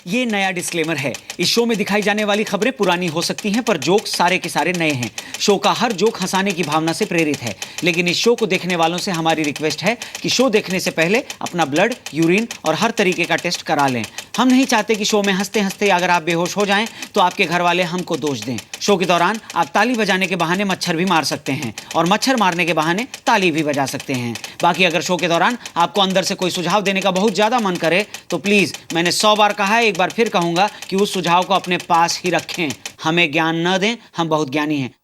ये नया डिस्क्लेमर है। इस शो में दिखाई जाने वाली खबरें पुरानी हो सकती हैं, पर जोक सारे के सारे नए हैं। शो का हर जोक हंसाने की भावना से प्रेरित है, लेकिन इस शो को देखने वालों से हमारी रिक्वेस्ट है कि शो देखने से पहले अपना ब्लड, यूरिन और हर तरीके का टेस्ट करा लें। हम नहीं चाहते कि शो में हंसते हंसते अगर आप बेहोश हो जाएं तो आपके घर वाले हमको दोष दें। शो के दौरान आप ताली बजाने के बहाने मच्छर भी मार सकते हैं और मच्छर मारने के बहाने ताली भी बजा सकते हैं। बाकी अगर शो के दौरान आपको अंदर से कोई सुझाव देने का बहुत ज्यादा मन करे तो प्लीज, मैंने 100 बार कहा है, एक बार फिर कहूंगा कि उस सुझाव को अपने पास ही रखें। हमें ज्ञान न दें, हम बहुत ज्ञानी हैं।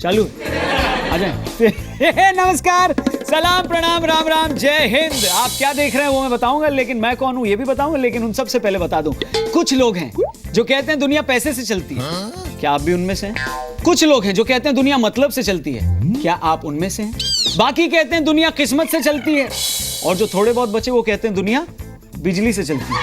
चालू आ जाए। नमस्कार, सलाम, प्रणाम, राम राम, जय हिंद। आप क्या देख रहे हैं वो मैं बताऊंगा, लेकिन मैं कौन हूं ये भी बताऊंगा। लेकिन उन सबसे पहले बता दूं, कुछ लोग हैं जो कहते हैं दुनिया पैसे से चलती है। क्या आप भी उनमें से हैं? कुछ लोग हैं जो कहते हैं दुनिया मतलब से चलती है। क्या आप उनमें से हैं? बाकी कहते हैं दुनिया किस्मत से चलती है, और जो थोड़े बहुत बचे वो कहते हैं दुनिया बिजली से चलती है।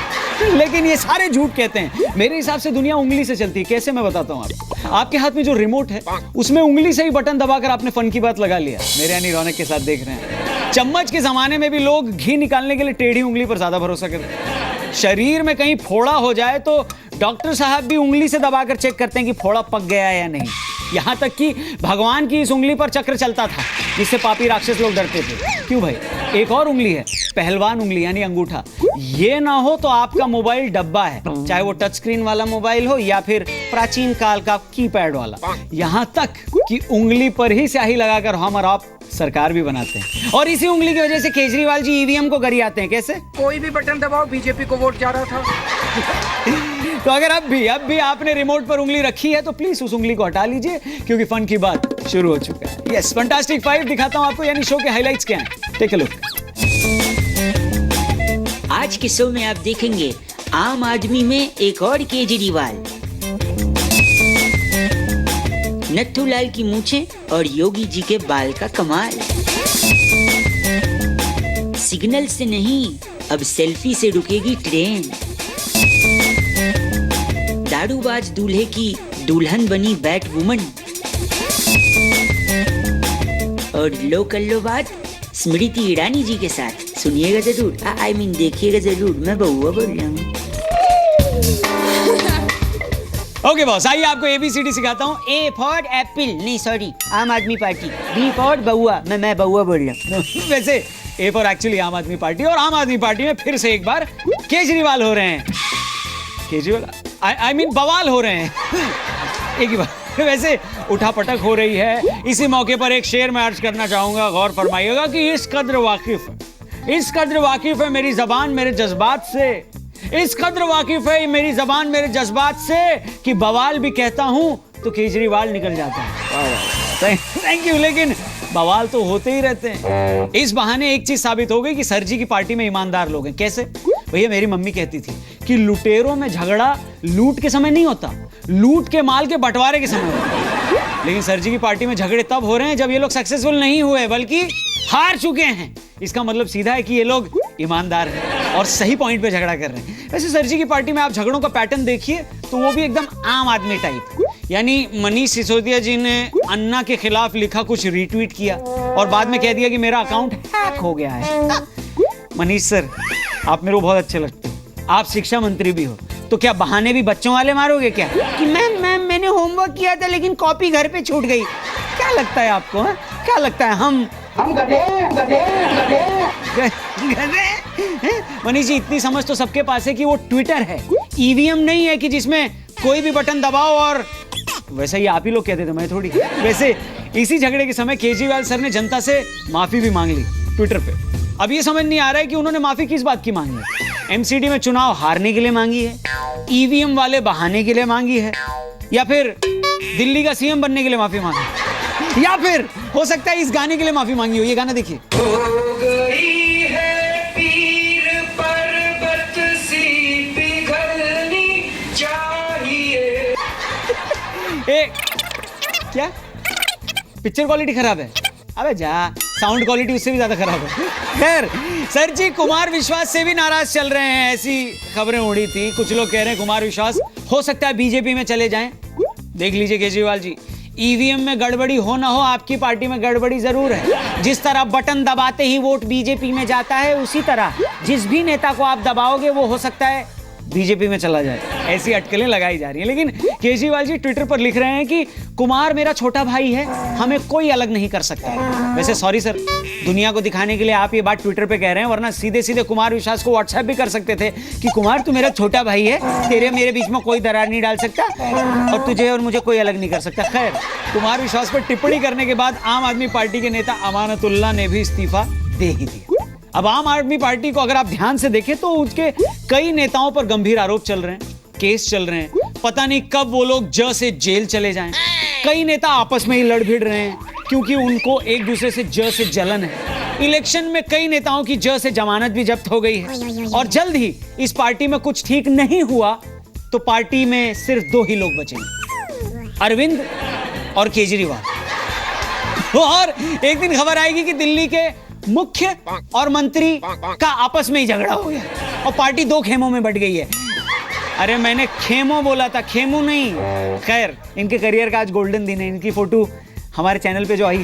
लेकिन ये सारे झूठ कहते हैं। मेरे हिसाब से दुनिया उंगली से चलती है। कैसे, मैं बताता हूँ आपको। आपके हाथ में जो रिमोट है उसमें उंगली से ही बटन दबाकर आपने फन की बात लगा लिया। मेरे यानी रौनक के साथ देख रहे हैं। चम्मच के जमाने में भी लोग घी निकालने के लिए टेढ़ी उंगली पर ज्यादा भरोसा करते हैं। शरीर में कहीं फोड़ा हो जाए तो डॉक्टर साहब भी उंगली से दबाकर चेक करते हैं कि फोड़ा पक गया है या नहीं। यहाँ तक कि भगवान की इस उंगली पर चक्र चलता था जिससे पापी राक्षस लोग डरते थे। क्यों भाई? एक और उंगली है, पहलवान उंगली यानी अंगूठा। ये ना हो तो आपका मोबाइल डब्बा है, चाहे वो टच स्क्रीन वाला मोबाइल हो या फिर प्राचीन काल का कीपैड वाला। यहाँ तक कि उंगली पर ही स्याही लगाकर हम और आप सरकार भी बनाते हैं। और इसी उंगली की वजह से केजरीवाल जी ईवीएम को गरियाते हैं। कैसे? कोई भी बटन दबाओ, बीजेपी को वोट जा रहा था। तो अगर अब भी आपने रिमोट पर उंगली रखी है तो प्लीज उस उंगली को हटा लीजिए, क्योंकि फन की बात शुरू हो चुका है। यस, फैंटास्टिक 5 दिखाता हूं आपको, यानी शो के हाइलाइट्स क्या हैं। Take a look. आज के शो में आप देखेंगे आम आदमी में एक और केजरीवाल, नथुलाल की मूछें और योगी जी के बाल का कमाल। सिग्नल से नहीं, अब सेल्फी से रुकेगी ट्रेन। दारूबाज दूल्हे की दुल्हन बनी बैट वुमन। और लो बात स्मृति ईरानी जी के साथ। सुनिएगा जरूर, आई मीन देखिएगा जरूर। मैं बउआ बोल रहा हूँ। ओके बॉस, आइए आपको ABCD सिखाता हूँ। A फॉर एप्पल, नहीं सॉरी, आम आदमी पार्टी। B फॉर बउआ, मैं बउआ बोल रहा हूँ। वैसे A फॉर एक्चुअली आम आदमी पार्टी, और आम आदमी पार्टी में फिर से एक बार केजरीवाल हो रहे हैं। केजरीवाल आई मीन बवाल हो रहे हैं। एक ही बार। वैसे उठापटक हो रही है। इसी मौके पर एक शेर मैं अर्ज करना चाहूंगा, गौर फरमाइएगा कि इस कद्र वाकिफ है मेरी जबान मेरे जज्बात से। इस कद्र वाकिफ है मेरी जबान मेरे जज्बात से कि बवाल भी कहता हूं तो केजरीवाल निकल जाता है। Thank you. लेकिन बवाल तो होते ही रहते हैं। इस बहाने एक चीज साबित हो गई कि सर जी की पार्टी में ईमानदार लोग हैं। कैसे? भैया, मेरी मम्मी कहती थी कि लुटेरों में झगड़ा लूट के समय नहीं होता, लूट के माल के बंटवारे के समय होता। लेकिन सर जी की पार्टी में झगड़े तब हो रहे हैं जब ये लोग सक्सेसफुल नहीं हुए बल्कि हार चुके हैं। इसका मतलब सीधा है कि ये लोग ईमानदार हैं और सही पॉइंट पे झगड़ा कर रहे हैं। वैसे सर जी की पार्टी में आप झगड़ों का पैटर्न देखिए तो वो भी एकदम आम आदमी टाइप। यानी मनीष सिसोदिया जी ने अन्ना के खिलाफ लिखा कुछ रीट्वीट किया और बाद में कह दिया कि मेरा अकाउंट हैक हो गया है। मनीष सर, आप मेरे को बहुत अच्छे लगते हो। आप शिक्षा मंत्री भी हो, तो क्या बहाने भी बच्चों वाले मारोगे क्या? कि मैम मैंने होमवर्क किया था लेकिन कॉपी घर पे छूट गई। क्या लगता है आपको? क्या लगता है हम गधे? मनीष जी, इतनी समझ तो सबके पास है कि वो ट्विटर है, ईवीएम नहीं है कि जिसमें कोई भी बटन दबाओ और वैसे ही आप ही लोग कहते थे, मैं थोड़ी। वैसे इसी झगड़े के समय केजरीवाल सर ने जनता से माफी भी मांग ली ट्विटर पे। अब ये समझ नहीं आ रहा है कि उन्होंने माफी किस बात की मांगी है। एमसीडी में चुनाव हारने के लिए मांगी है, ईवीएम वाले बहाने के लिए मांगी है, या फिर दिल्ली का सीएम बनने के लिए माफी मांगी, या फिर हो सकता है इस गाने के लिए माफी मांगी हो। ये गाना देखिए। हो गई है पीर पर्वत सी पिघलनी चाहिए। क्या पिक्चर क्वालिटी खराब है? अबे जा, साउंड क्वालिटी उससे भी ज्यादा खराब है। खैर सर जी कुमार विश्वास से भी नाराज चल रहे हैं, ऐसी खबरें उड़ी थी। कुछ लोग कह रहे हैं कुमार विश्वास हो सकता है बीजेपी में चले जाएं। देख लीजिए केजरीवाल जी, ईवीएम में गड़बड़ी हो ना हो, आपकी पार्टी में गड़बड़ी जरूर है। जिस तरह बटन दबाते ही वोट बीजेपी में जाता है, उसी तरह जिस भी नेता को आप दबाओगे वो हो सकता है बीजेपी में चला जाए। ऐसी अटकलें लगाई जा रही हैं। लेकिन केजरीवाल जी ट्विटर पर लिख रहे हैं कि कुमार मेरा छोटा भाई है, हमें कोई अलग नहीं कर सकता। वैसे सॉरी सर, दुनिया को दिखाने के लिए आप ये बात ट्विटर पे कह रहे हैं, वरना सीधे सीधे कुमार विश्वास को व्हाट्सएप भी कर सकते थे कि कुमार तू मेरा छोटा भाई है, तेरे मेरे बीच में कोई दरार नहीं डाल सकता और तुझे और मुझे कोई अलग नहीं कर सकता। खैर कुमार विश्वास पर टिप्पणी करने के बाद आम आदमी पार्टी के नेता अमानतुल्लाह ने भी इस्तीफा दे ही दिया। अब आम आदमी पार्टी को अगर आप ध्यान से देखें तो उसके कई नेताओं पर गंभीर आरोप चल रहे हैं, केस चल रहे हैं। पता नहीं कब वो लोग ज से जेल चले जाएं। कई नेता आपस में ही लड़ भिड़ रहे हैं क्योंकि उनको एक दूसरे से ज से जलन है। इलेक्शन में कई नेताओं की ज से जमानत भी जब्त हो गई है और जल्द ही इस पार्टी में कुछ ठीक नहीं हुआ तो पार्टी में सिर्फ दो ही लोग बचेंगे, अरविंद और केजरीवाल। और एक दिन खबर आएगी कि दिल्ली के मुख्य और मंत्री का आपस में ही झगड़ा हो गया और पार्टी दो खेमों में बट गई है। अरे मैंने खेमों बोला था, खेमों नहीं। खैर इनके करियर का आज गोल्डन दिन है, इनकी फोटो हमारे चैनल पे जो आई है।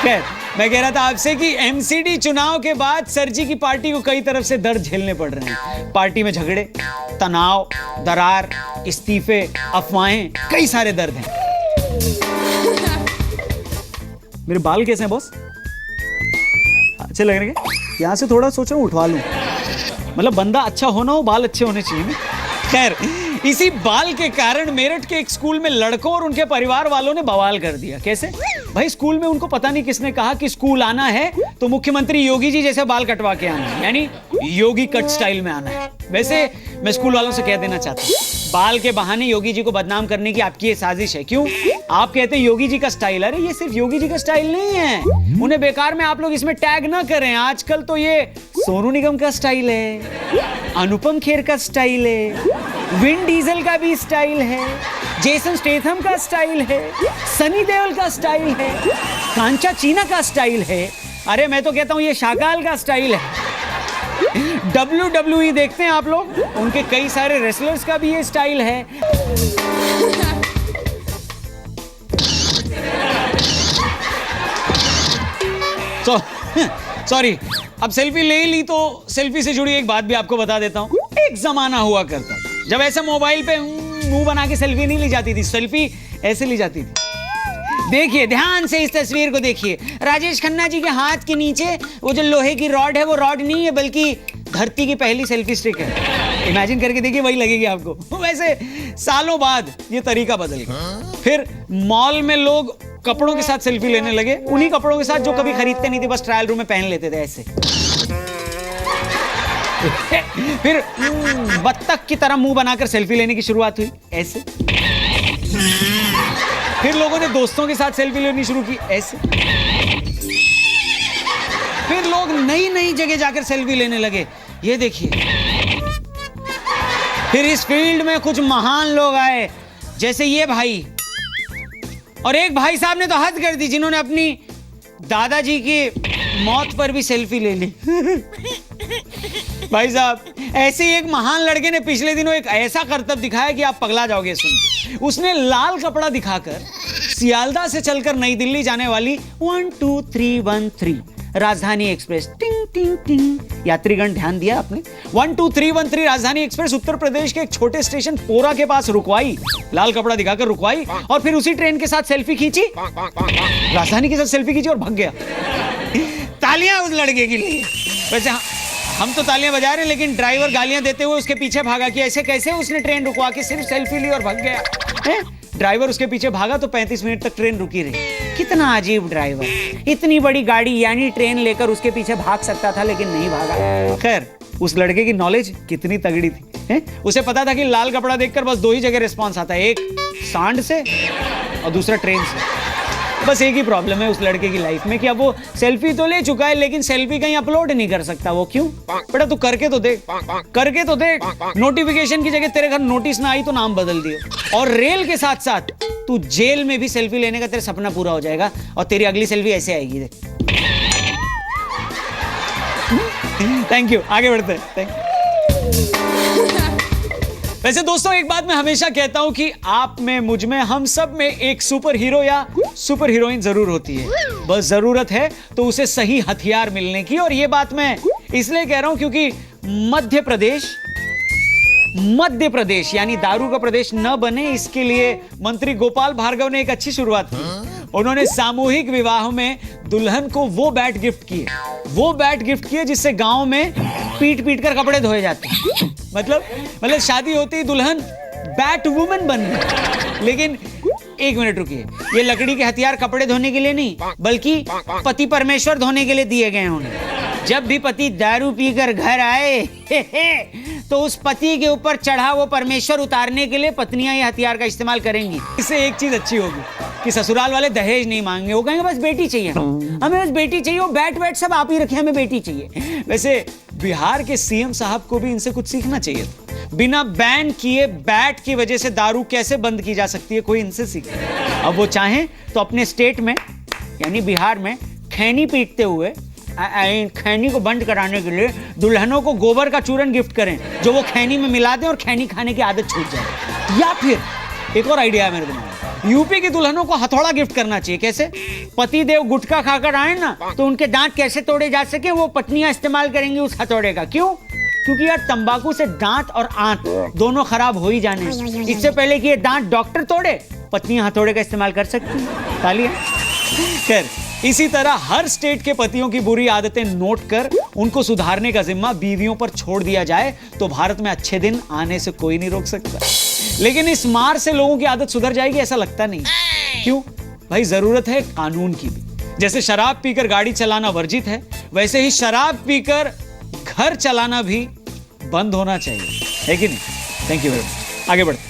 खैर मैं कह रहा था आपसे कि एमसीडी चुनाव के बाद सर जी की पार्टी को कई तरफ से दर्द झेलने पड़ रहे हैं। पार्टी में झगड़े, तनाव, दरार, इस्तीफे, अफवाहें, कई सारे दर्द हैं। मेरे बाल कैसे हैं बॉस? अच्छे लग रहे हैं? यहाँ से थोड़ा सोच रहा हूँ उठवा लूं, मतलब बंदा अच्छा होना हो, बाल अच्छे होने चाहिए ना। खैर इसी बाल के कारण मेरठ के एक स्कूल में लड़कों और उनके परिवार वालों ने बवाल कर दिया। कैसे भाई? स्कूल में उनको पता नहीं किसने कहा कि स्कूल आना है तो मुख्यमंत्री योगी जी जैसे बाल कटवा के आना है, यानी योगी कट स्टाइल में आना है। वैसे मैं स्कूल वालों से कह देना चाहता हूँ, बाल के बहाने योगी जी को बदनाम करने की आपकी ये साजिश है। क्यों? आप कहते हैं योगी जी का स्टाइल, अरे ये सिर्फ योगी जी का स्टाइल नहीं है, उन्हें बेकार में आप लोग इसमें टैग ना करें। आजकल तो ये सोनू निगम का स्टाइल है, अनुपम खेर का स्टाइल है, विन डीजल का भी स्टाइल है, जेसन स्टेथम का स्टाइल है, सनी देओल का स्टाइल है, कांचा चीना का स्टाइल है। अरे मैं तो कहता हूं ये शाकाल का स्टाइल है। WWE देखते हैं आप लोग, उनके कई सारे रेसलर्स का भी ये स्टाइल है। सॉरी, अब सेल्फी ले ली तो सेल्फी से जुड़ी एक बात भी आपको बता देता हूं। एक जमाना हुआ करता जब ऐसे मोबाइल पे मुंह बना के सेल्फी नहीं ली जाती थी, सेल्फी ऐसे ली जाती थी। देखिए ध्यान से इस तस्वीर को देखिए, राजेश खन्ना जी के हाथ के नीचे वो जो लोहे की रॉड है वो रॉड नहीं है बल्कि धरती की पहली सेल्फी स्टिक है। इमेजिन करके देखिए, वही लगेगी आपको। वैसे सालों बाद ये तरीका बदल गया। फिर मॉल में लोग कपड़ों के साथ सेल्फी लेने लगे, उन्हीं कपड़ों के साथ जो कभी खरीदते नहीं थे, बस ट्रायल रूम में पहन लेते थे ऐसे। फिर बत्तख की तरह मुंह बनाकर सेल्फी लेने की शुरुआत हुई ऐसे। फिर लोगों ने दोस्तों के साथ सेल्फी लेनी शुरू की ऐसे। फिर लोग नई नई जगह जाकर सेल्फी लेने लगे, ये देखिए। फिर इस फील्ड में कुछ महान लोग आए, जैसे ये भाई, और एक भाई साहब ने तो हद कर दी जिन्होंने अपनी दादाजी की मौत पर भी सेल्फी ले ली। भाई साहब, ऐसे ही एक महान लड़के ने पिछले दिनों एक ऐसा करतब दिखाया कि आप पगला जाओगे सुन के। उसने लाल कपड़ा दिखाकर सियालदह से चलकर नई दिल्ली जाने वाली 12313 राजधानी एक्सप्रेस, टिंग टिंग टिंग, यात्रीगण ध्यान दिया आपने, 12313 राजधानी एक्सप्रेस उत्तर प्रदेश के एक छोटे स्टेशन पोरा के पास रुकवाई, लाल कपड़ा दिखाकर रुकवाई और फिर उसी ट्रेन के साथ सेल्फी खींची, राजधानी के साथ सेल्फी खींची और भाग गया। तालियां उस लड़के के लिए। वैसे हम तो तालियां बजा रहे हैं, लेकिन ड्राइवर गालियां देते हुए उसके पीछे भागा कि ऐसे कैसे उसने ट्रेन रुकवा के सिर्फ सेल्फी ली और भाग गया। ड्राइवर उसके पीछे भागा तो 35 मिनट तक ट्रेन रुकी रही। कितना अजीब ड्राइवर, इतनी बड़ी गाड़ी यानी ट्रेन लेकर उसके पीछे भाग सकता था लेकिन नहीं भागा। खैर उस लड़के की नॉलेज कितनी तगड़ी थी, उसे पता था कि लाल कपड़ा देखकर बस दो ही जगह रिस्पॉन्स आता है, एक सांड से और दूसरा ट्रेन से। बस एक ही प्रॉब्लम है उस लड़के की लाइफ में कि अब वो सेल्फी तो ले चुका है लेकिन सेल्फी कहीं अपलोड नहीं कर सकता। वो क्यों? बेटा तू करके तो देख, करके तो देख। नोटिफिकेशन की जगह तेरे घर नोटिस ना आई तो नाम बदल दियो। और रेल के साथ साथ तू जेल में भी सेल्फी लेने का तेरा सपना पूरा हो जाएगा और तेरी अगली सेल्फी ऐसे आएगी। देख। थैंक यू, आगे बढ़ते हैं। Thank you. वैसे दोस्तों एक बात मैं हमेशा कहता हूं कि आप में, मुझ में, हम सब में एक सुपर हीरो या सुपर हीरोइन जरूर होती है। बस जरूरत है तो उसे सही हथियार मिलने की। और ये बात मैं इसलिए कह रहा हूं क्योंकि मध्य प्रदेश यानी दारू का प्रदेश न बने, इसके लिए मंत्री गोपाल भार्गव ने एक अच्छी शुरुआत की। उन्होंने सामूहिक विवाह में दुल्हन को वो बैट गिफ्ट किए जिससे गांव में पीट पीट कर कपड़े धोए जाते हैं। मतलब शादी होती ही दुल्हन बैट वुमन बन गई। लेकिन एक मिनट रुकिए, ये लकड़ी के हथियार कपड़े धोने के लिए नहीं बल्कि पति परमेश्वर धोने के लिए दिए गए हैं उन्हें। जब भी पति दारू पीकर घर आए तो उस पति के ऊपर चढ़ा वो परमेश्वर उतारने के लिए पत्नियां ये हथियार का इस्तेमाल करेंगी। इससे एक चीज अच्छी होगी कि ससुराल वाले दहेज नहीं मांगेंगे, वो कहेंगे बस बेटी चाहिए, हमें बस बेटी चाहिए, वो बैट सब आप ही रखे, हमें बेटी चाहिए। वैसे बिहार के सीएम साहब को भी इनसे कुछ सीखना चाहिए। बिना बैन किए बैट की वजह से दारू कैसे बंद की जा सकती है, कोई इनसे सीखे। अब वो चाहें तो अपने स्टेट में यानी बिहार में खैनी पीटते हुए खैनी को बंद कराने के लिए दुल्हनों को गोबर का चूरन गिफ्ट करें जो वो खैनी में मिला दें और खैनी खाने की आदत छूट जाए। या फिर एक और आइडिया है मेरे दिमाग में, यूपी की दुल्हनों को हथौड़ा गिफ्ट करना चाहिए। कैसे? पति देव गुटखा खाकर आए ना तो उनके दांत कैसे तोड़े जा सके वो पत्नियां इस्तेमाल करेंगी उस हथौड़े का। क्यों? क्योंकि यार तंबाकू से दांत और आंत दोनों खराब हो ही जाने, इससे पहले कि ये दांत डॉक्टर तोड़े पत्नियां हथौड़े का इस्तेमाल कर सकती हैं। तालियां। खैर, इसी तरह हर स्टेट के पतियों की बुरी आदतें नोट कर उनको सुधारने का जिम्मा बीवियों पर छोड़ दिया जाए तो भारत में अच्छे दिन आने से कोई नहीं रोक सकता। लेकिन इस मार से लोगों की आदत सुधर जाएगी ऐसा लगता नहीं। क्यों? भाई जरूरत है कानून की भी। जैसे शराब पीकर गाड़ी चलाना वर्जित है, वैसे ही शराब पीकर घर चलाना भी बंद होना चाहिए, है कि नहीं? Thank you very much. आगे बढ़ते।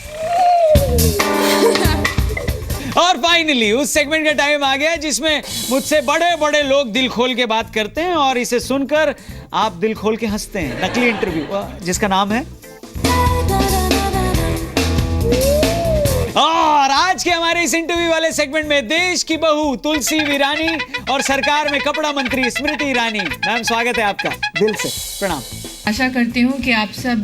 और फाइनली उस सेगमेंट का टाइम आ गया जिसमें मुझसे बड़े बड़े लोग दिल खोल के बात करते हैं और इसे सुनकर आप दिल खोल के हंसते हैं। नकली इंटरव्यू, जिसका नाम है। और आज के हमारे इस इंटरव्यू वाले सेगमेंट में देश की बहू तुलसी वीरानी और सरकार में कपड़ा मंत्री स्मृति ईरानी। मैम स्वागत है आपका, दिल से प्रणाम। आशा करती हूँ कि आप सब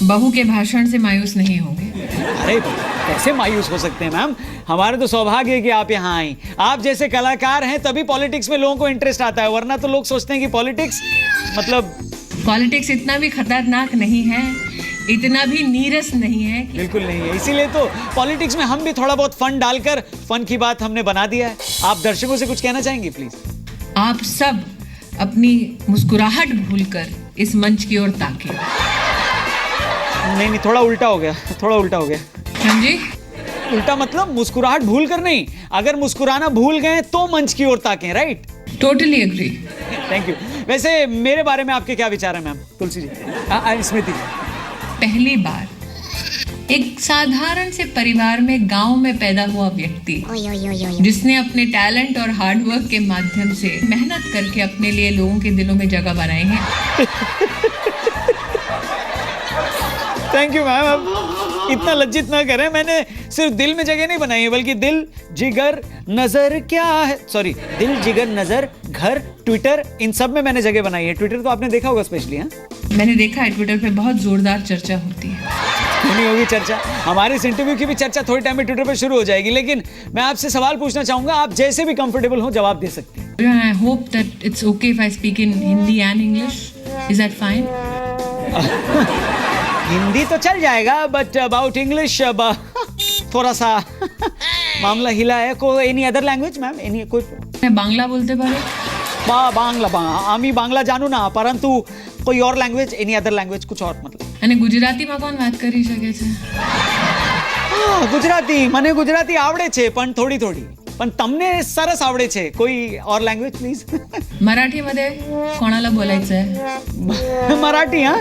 बहू के भाषण से मायूस नहीं होंगे। अरे कैसे मायूस हो सकते हैं मैम, हमारे तो सौभाग्य है कि आप यहाँ आई। आप जैसे कलाकार हैं तभी पॉलिटिक्स में लोगों को इंटरेस्ट आता है, वरना तो लोग सोचते हैं कि पॉलिटिक्स पॉलिटिक्स इतना भी खतरनाक नहीं है, इतना भी नीरस नहीं है। बिल्कुल नहीं है, इसीलिए तो पॉलिटिक्स में हम भी थोड़ा बहुत फन डालकर फन की बात हमने बना दिया है। आप दर्शकों से कुछ कहना चाहेंगे प्लीज? आप सब अपनी मुस्कुराहट भूलकर इस मंच की ओर ताकें। नहीं, थोड़ा उल्टा हो गया। समझे? उल्टा मतलब मुस्कुराहट भूल कर नहीं, अगर मुस्कुराना भूल गए तो मंच की ओर ताकें, right? Totally agree. Thank you. वैसे मेरे बारे में आपके क्या विचार है मैम? तुलसी जी, स्मृति जी। पहली बार एक साधारण से परिवार में गांव में पैदा हुआ व्यक्ति जिसने अपने टैलेंट और हार्डवर्क के माध्यम से मेहनत करके अपने लिए लोगों के दिलों में जगह बनाई है। Thank you ma'am. अब इतना लज्जित ना करें, मैंने सिर्फ दिल में जगह नहीं बनाई है बल्कि दिल जिगर नजर क्या है, सॉरी, दिल जिगर नजर घर ट्विटर, इन सब में मैंने जगह बनाई है। ट्विटर तो आपने देखा होगा स्पेशली। हाँ, मैंने देखा है ट्विटर पे बहुत जोरदार चर्चा होती है। नहीं होगी चर्चा, हमारे इस इंटरव्यू की भी चर्चा थोड़ी टाइम में ट्विटर पे शुरू हो जाएगी। लेकिन मैं आपसे सवाल पूछना चाहूंगा, आप जैसे भी कंफर्टेबल हो जवाब दे सकते हैं। I hope that it's okay if I speak in Hindi and English. Is that fine? Hindi तो चल जाएगा बट अबाउट इंग्लिश थोड़ा सा मामला हिला है। कोई any other language ma'am? Any कोई? बांग्ला बोलते पारे? बांग्ला आमी बांग्ला जानू ना, परंतु कोई और लैंग्वेज, एनी अदर लैंग्वेज, कुछ और मतलब? અને ગુજરાતીમાં કોણ વાત કરી શકે છે? ગુજરાતી મને ગુજરાતી આવડે છે પણ થોડી પણ તમને સરસ આવડે છે। કોઈ और लैंग्वेज प्लीज? मराठीमध्ये कोणाला बोलायचंय? मराठी? हा,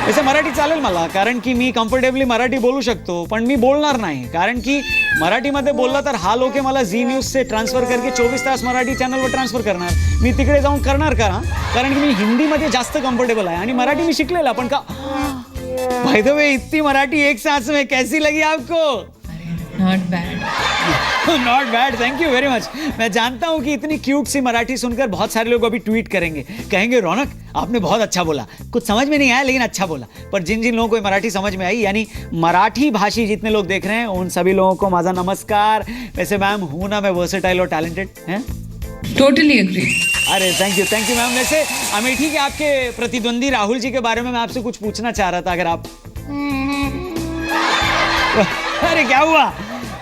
वैसे मराठी चालेल मला, कारण की मी कम्फर्टेबली मराठी बोलू शकतो, पण मी बोलणार नाही, कारण की मराठीमध्ये बोलला तर हा लोक मला झी न्यूज से ट्रान्सफर करके 24 तास मराठी चॅनलवर ट्रान्सफर करणार। मी तिकडे जाऊन करणार का? कारण की मी हिंदीमध्ये जास्त कम्फर्टेबल आहे आणि मराठी मी शिकलेला पण का। बाय द वे, इतनी मराठी एक सांस में कैसी लगी आपको? Not bad. Not bad, thank you very much. मैं जानता हूं कि इतनी क्यूट सी मराठी सुनकर बहुत सारे लोग अभी ट्वीट करेंगे, कहेंगे रौनक आपने बहुत अच्छा बोला, कुछ समझ में नहीं आया लेकिन अच्छा बोला। पर जिन जिन लोगों को मराठी समझ में आई, यानी मराठी भाषी जितने लोग देख रहे हैं, उन सभी लोगों को माझा नमस्कार। वैसे मैम हूं ना मैं वर्सेटाइल और टैलेंटेड हैं? Totally agree. अरे थैंक यू मैम। वैसे अमेठी के आपके प्रतिद्वंदी राहुल जी के बारे में मैं आपसे कुछ पूछना चाह रहा था, अगर आप अरे क्या हुआ,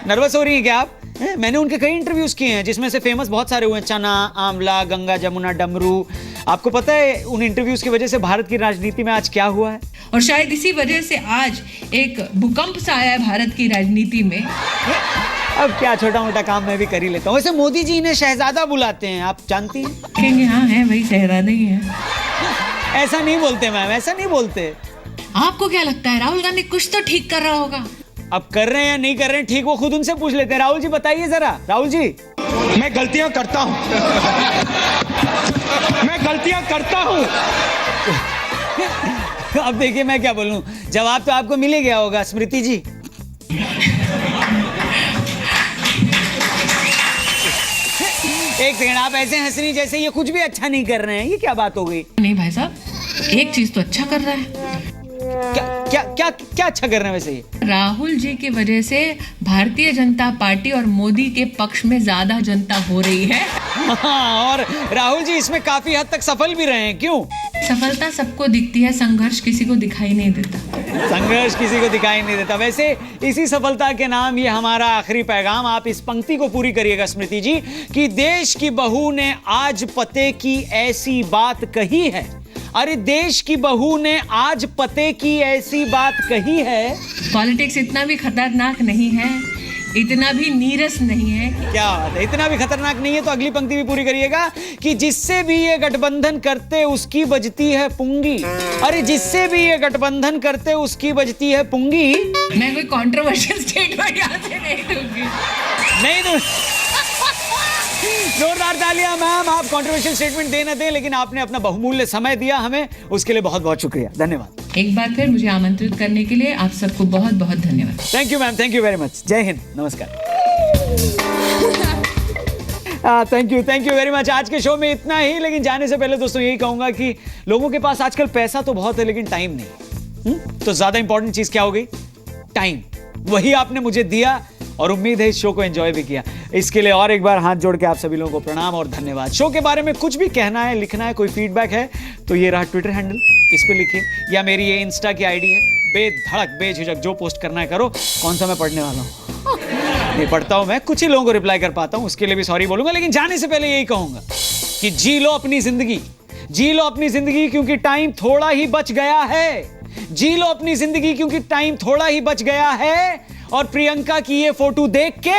नर्वस हो रही हैं क्या आप? मैंने उनके कई इंटरव्यूज किए हैं जिसमें से फेमस बहुत सारे हुए हैं, चना, आंवला, गंगा जमुना, डमरू। आपको पता है उन इंटरव्यूज की वजह से भारत की राजनीति में आज क्या हुआ है? और शायद इसी वजह से आज एक भूकंप सा आया है भारत की राजनीति में। अब क्या छोटा मोटा काम मैं भी कर ही लेता हूँ। वैसे मोदी जी इन्हें शहजादा बुलाते हैं, आप जानती हैं? कहेंगे हाँ है वही शहजादे ही है। ऐसा नहीं बोलते मैम, ऐसा नहीं बोलते। आपको क्या लगता है राहुल गांधी कुछ तो ठीक कर रहा होगा? अब कर रहे हैं या नहीं कर रहे हैं ठीक वो खुद उनसे पूछ लेते हैं। राहुल जी बताइए जरा। राहुल जी, मैं गलतियां करता हूं। मैं गलतियां करता हूं। अब देखिए मैं क्या बोलूं, जवाब तो आपको मिल ही गया होगा स्मृति जी। एक सेकंड, आप ऐसे हंस रही जैसे ये कुछ भी अच्छा नहीं कर रहे हैं, ये क्या बात हो गई? नहीं भाई साहब, एक चीज तो अच्छा कर रहा है। क्या अच्छा कर रहे हैं वैसे ये? राहुल जी की वजह से भारतीय जनता पार्टी और मोदी के पक्ष में ज्यादा जनता हो रही है। हाँ, और राहुल जी इसमें काफी हद तक सफल भी रहे हैं। क्यों? सफलता सबको दिखती है, संघर्ष किसी को दिखाई नहीं देता। संघर्ष किसी को दिखाई नहीं देता। वैसे इसी सफलता के नाम ये हमारा आखिरी पैगाम, आप इस पंक्ति को पूरी करिएगा स्मृति जी, कि देश की बहू ने आज पते की ऐसी बात कही है। अरे देश की बहू ने आज पते की ऐसी बात कही है। पॉलिटिक्स इतना भी खतरनाक नहीं है, इतना भी नीरस नहीं है। क्या बात है, इतना भी खतरनाक नहीं है। तो अगली पंक्ति भी पूरी करिएगा कि जिससे भी ये गठबंधन करते उसकी बजती है पुंगी। अरे जिससे भी ये गठबंधन करते उसकी बजती है पुंगी। मैं कोई कंट्रोवर्शियल स्टेटमेंट यहाँ से नहीं दूंगी। नहीं तो जोरदार तालियां मैम। आप कंट्रोवर्शियल स्टेटमेंट दे न दें, लेकिन आपने अपना बहुमूल्य समय दिया हमें, उसके लिए बहुत बहुत शुक्रिया, धन्यवाद। एक बार फिर मुझे आमंत्रित करने के लिए आप सबको बहुत बहुत धन्यवाद। Thank you ma'am, thank you very much. जय हिंद, नमस्कार। Thank you very much. आज के शो में इतना ही, लेकिन जाने से पहले दोस्तों यही कहूंगा कि लोगों के पास आजकल पैसा तो बहुत है लेकिन टाइम नहीं। तो ज्यादा इंपॉर्टेंट चीज क्या हो गई? टाइम। वही आपने मुझे दिया और उम्मीद है इस शो को एंजॉय भी किया। इसके लिए और एक बार हाथ जोड़ के आप सभी लोगों को प्रणाम और धन्यवाद। शो के बारे में कुछ भी कहना है, लिखना है, कोई फीडबैक है तो ये रहा ट्विटर हैंडल, इस पे लिखिए, या मेरी ये इंस्टा की आईडी है। बेधड़क बेझिझक जो पोस्ट करना है करो। कौन सा मैं पढ़ने वाला हूँ? नहीं पढ़ता हूँ मैं, कुछ ही लोगों को रिप्लाई कर पाता हूँ, उसके लिए भी सॉरी बोलूंगा। लेकिन जाने से पहले यही कहूंगा कि जी लो अपनी जिंदगी, जी लो अपनी जिंदगी क्योंकि टाइम थोड़ा ही बच गया है। जी लो अपनी जिंदगी क्योंकि टाइम थोड़ा ही बच गया है। और प्रियंका की ये फोटो देख के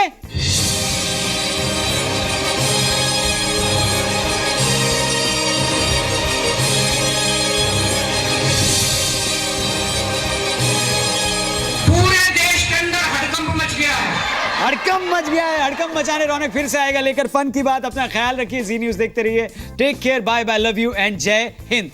पूरे देश के अंदर हड़कंप मच गया है। हड़कंप मच गया है। हड़कंप मचाने रौनक फिर से आएगा लेकर फन की बात। अपना ख्याल रखिए, जी न्यूज देखते रहिए। Take care, bye bye, love you and Jai Hind.